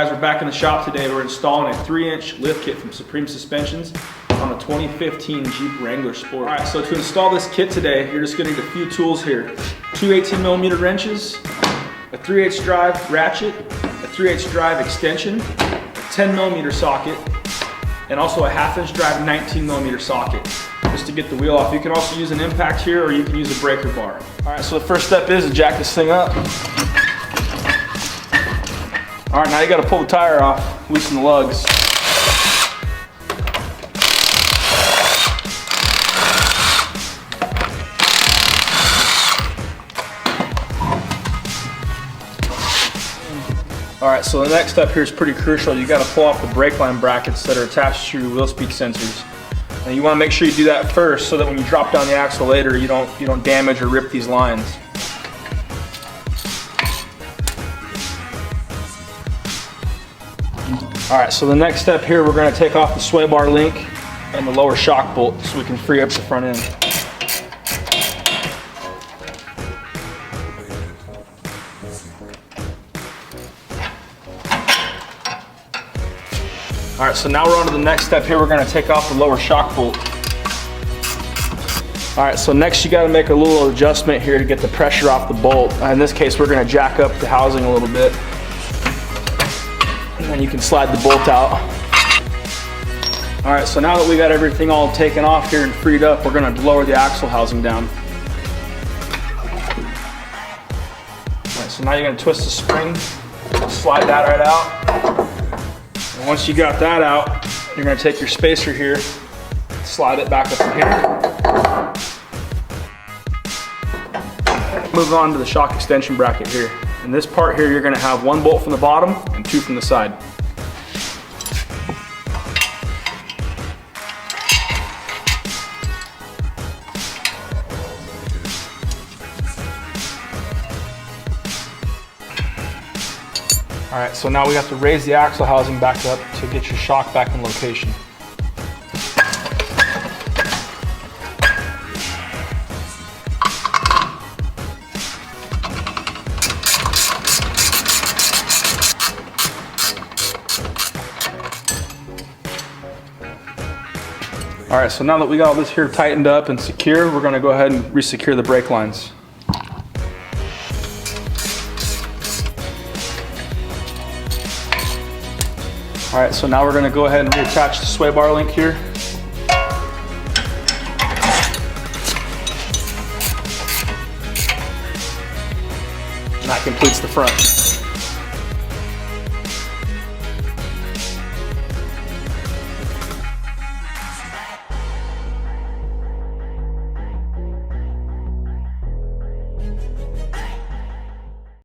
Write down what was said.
guys, we're back in the shop today. We're installing a 3-inch lift kit from Supreme Suspensions on a 2015 Jeep Wrangler Sport. All right, so to install this kit today, you're just gonna need a few tools here. 2 18mm wrenches, a 3/8 drive ratchet, a 3/8 drive extension, a 10mm socket, and also a 1/2 inch drive 19mm socket, just to get the wheel off. You can also use an impact here, or you can use a breaker bar. All right, so the first step is to jack this thing up. All right, now you gotta pull the tire off, loosen the lugs. All right, so the next step here is pretty crucial. You gotta pull off the brake line brackets that are attached to your wheel speed sensors. And you wanna make sure you do that first so that when you drop down the axle later, you don't damage or rip these lines. All right, so the next step here, we're gonna take off the sway bar link and the lower shock bolt so we can free up the front end. All right, so now we're on to the next step here. We're gonna take off the lower shock bolt. All right, so next you gotta make a little adjustment here to get the pressure off the bolt. In this case, we're gonna jack up the housing a little bit. And then you can slide the bolt out. All right, so now that we got everything all taken off here and freed up, we're gonna lower the axle housing down. All right, so now you're gonna twist the spring, slide that right out. And once you got that out, you're gonna take your spacer here, slide it back up in here. Move on to the shock extension bracket here. In this part here, you're gonna have 1 bolt from the bottom and 2 from the side. All right, so now we have to raise the axle housing back up to get your shock back in location. All right, so now that we got all this here tightened up and secure, we're gonna go ahead and re-secure the brake lines. All right, so now we're gonna go ahead and reattach the sway bar link here. And that completes the front.